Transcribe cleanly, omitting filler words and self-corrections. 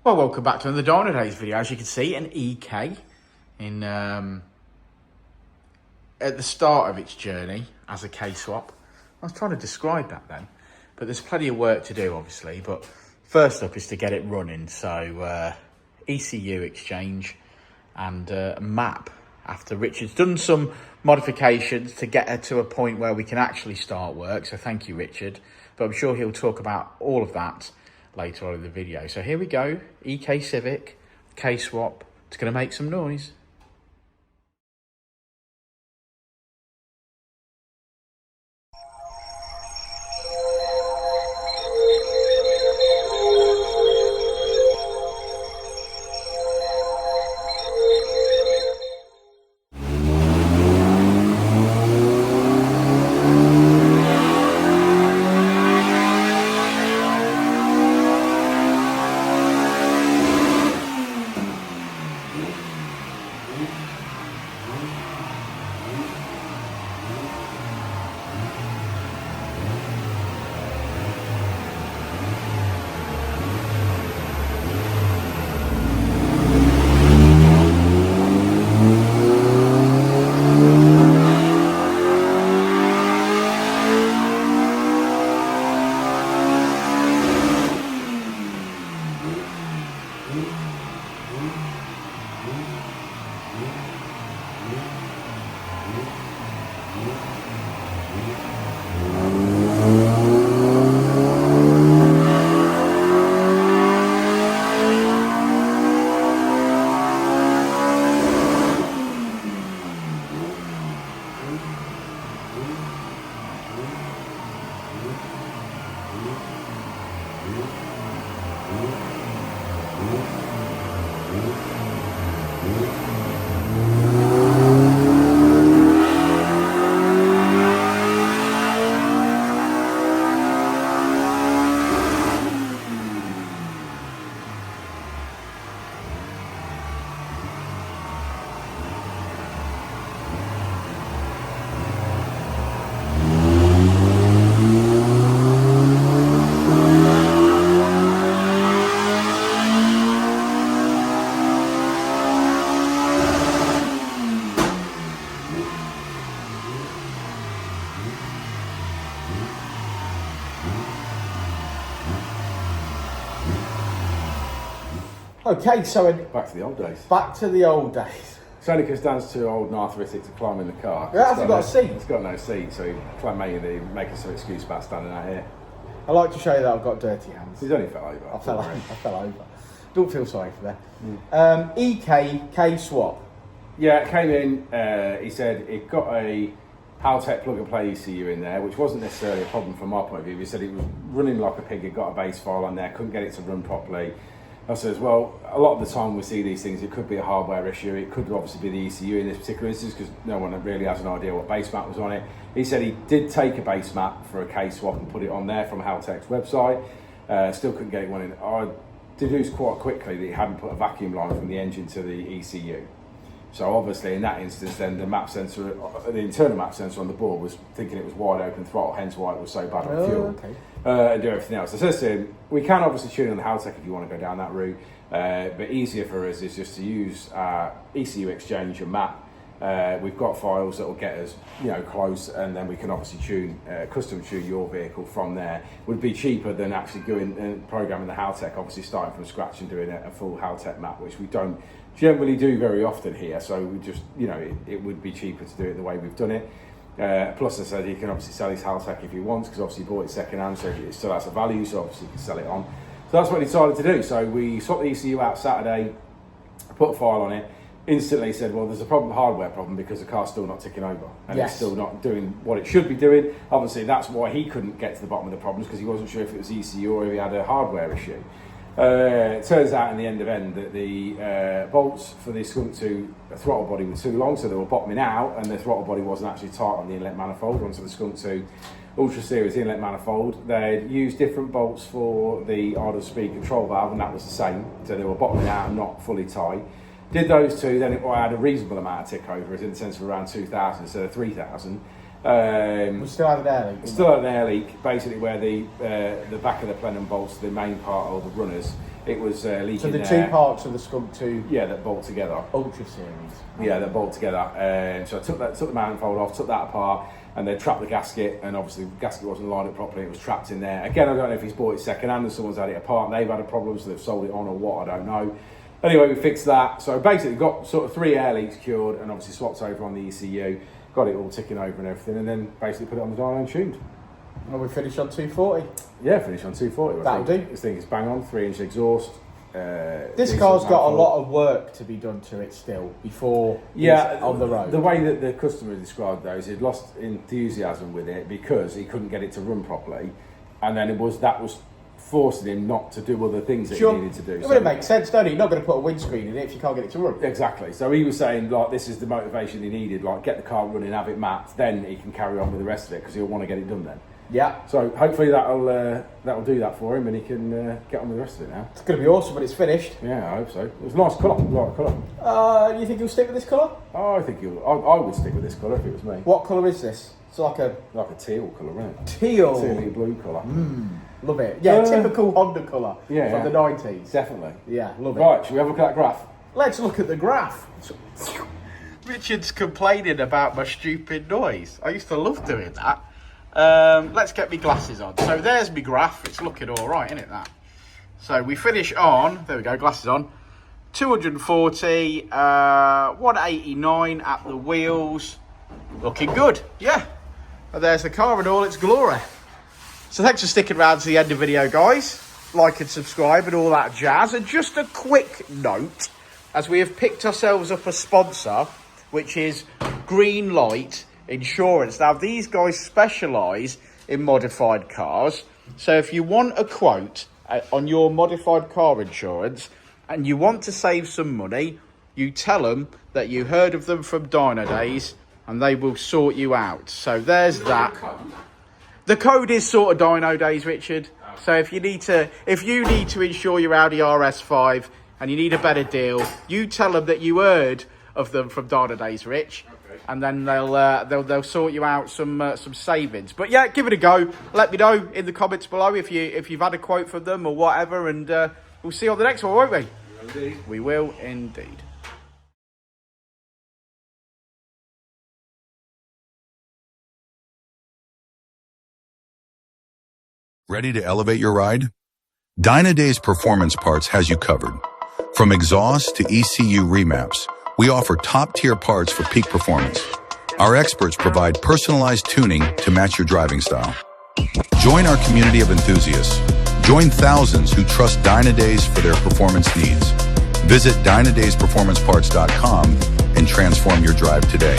Well, welcome back to another Dynodaze video. As you can see, an EK in at the start of its journey as a Kswap. I was trying to describe that then, but there's plenty of work to do, obviously. But first up is to get it running. So ECU exchange and map. After Richard's done some modifications to get her to a point where we can actually start work. So thank you, Richard. But I'm sure he'll talk about all of that later on in the video. So here we go, EK Civic, Kswap. It's going to make some noise. Okay, so back to the old days. Back to the old days. It's only because Dan's too old and arthritic to climb in the car. It hasn't got a seat. It's got no seat, so he making some excuse about standing out here. I like to show you that I've got dirty hands. He's only fell over. I fell over. Don't feel sorry for that. EK Kswap. Yeah, it came in. He said it got a Haltech plug and play ECU in there, which wasn't necessarily a problem from our point of view. He said it was running like a pig. It got a base file on there, couldn't get it to run properly. I says, well, a lot of the time we see these things, it could be a hardware issue. It could obviously be the ECU in this particular instance because no one really has an idea what base map was on it. He said he did take a base map for a Kswap and put it on there from Haltech's website. Still couldn't get it running. I deduced quite quickly that he hadn't put a vacuum line from the engine to the ECU. So obviously in that instance then the map sensor, the internal map sensor on the board was thinking it was wide open throttle, hence why it was so bad on fuel. Okay. And do everything else. I says to him, we can obviously tune on the Haltech if you want to go down that route, but easier for us is just to use ECU exchange and map. We've got files that will get us, close, and then we can obviously tune, custom tune your vehicle from there. Would be cheaper than actually going and programming the Haltech, obviously starting from scratch and doing a full Haltech map, which we don't generally do very often here. So we just, it would be cheaper to do it the way we've done it. Plus, I said he can obviously sell his Haltech if he wants, because obviously he bought it second hand, so it still has a value, so obviously he can sell it on. So that's what he decided to do. So we swapped the ECU out Saturday, put a file on it, instantly said, well, there's a hardware problem, because the car's still not ticking over and it's still not doing what it should be doing. Obviously, that's why he couldn't get to the bottom of the problems, because he wasn't sure if it was ECU or if he had a hardware issue. It turns out in the end that the bolts for the Skunk 2 throttle body were too long, so they were bottoming out, and the throttle body wasn't actually tight on the inlet manifold onto the Skunk 2 Ultra Series inlet manifold. They'd used different bolts for the idle speed control valve, and that was the same, so they were bottoming out and not fully tight. Did those two, then I had a reasonable amount of tick over, in the sense of around 2,000 instead of 3,000. We still had an air leak. Still had an air leak, basically where the back of the plenum bolts, the main part of the runners, it was leaking. So the two parts of the Skunk 2, yeah, that bolt together. Ultra Series. Yeah, that bolt together. So I took the manifold off, took that apart, and then trapped the gasket. And obviously, the gasket wasn't lined up properly; it was trapped in there. Again, I don't know if he's bought it second hand, and someone's had it apart, and they've had a problem, so they've sold it on or what, I don't know. Anyway, we fixed that. So basically, got sort of 3 air leaks cured, and obviously swapped over on the ECU. Got it all ticking over and everything, and then basically put it on the dyno and tuned. And we finished on 240. Yeah, finished on 240. That'll do. This thing is bang on, 3-inch exhaust. This car's got a lot of work to be done to it still before it's on the road. The way that the customer described those, he'd lost enthusiasm with it because he couldn't get it to run properly, and then that was forcing him not to do other things that he needed to do. It would make sense, don't it? You're not going to put a windscreen in it if you can't get it to run. Exactly. So he was saying, like, this is the motivation he needed, like, get the car running, have it mapped, then he can carry on with the rest of it because he'll want to get it done then. Yeah. So hopefully that'll do that for him, and he can get on with the rest of it now. It's going to be awesome when it's finished. Yeah, I hope so. It was a nice colour. You think you'll stick with this colour? Oh, I think I would stick with this colour if it was me. What colour is this? It's like a teal colour, isn't it? Teal. Teal blue colour. Love it. Yeah, typical Honda colour from the 90s. Definitely. Yeah, love it. Right, should we have a look at that graph? Let's look at the graph. Richard's complaining about my stupid noise. I used to love doing that. Let's get my glasses on. So there's my graph. It's looking all right, isn't it, that? So we finish on, there we go, glasses on, 240, 189 at the wheels. Looking good, yeah. And there's the car in all its glory. So thanks for sticking around to the end of the video, guys. Like and subscribe and all that jazz. And just a quick note, as we have picked ourselves up a sponsor, which is Greenlight Insurance. Now, these guys specialise in modified cars. So if you want a quote on your modified car insurance and you want to save some money, you tell them that you heard of them from Dynodaze and they will sort you out. So there's that. The code is sort of Dynodaze, Richard. So if you need to insure your Audi RS5 and you need a better deal, you tell them that you heard of them from Dynodaze, Rich, and then they'll sort you out some savings. But yeah, give it a go. Let me know in the comments below if you've had a quote from them or whatever, and we'll see you on the next one, won't we? Indeed. We will indeed. Ready to elevate your ride? Dynodaze Performance Parts has you covered. From exhaust to ECU remaps, we offer top-tier parts for peak performance. Our experts provide personalized tuning to match your driving style. Join our community of enthusiasts. Join thousands who trust Dynodaze for their performance needs. Visit DynodazePerformanceParts.com and transform your drive today.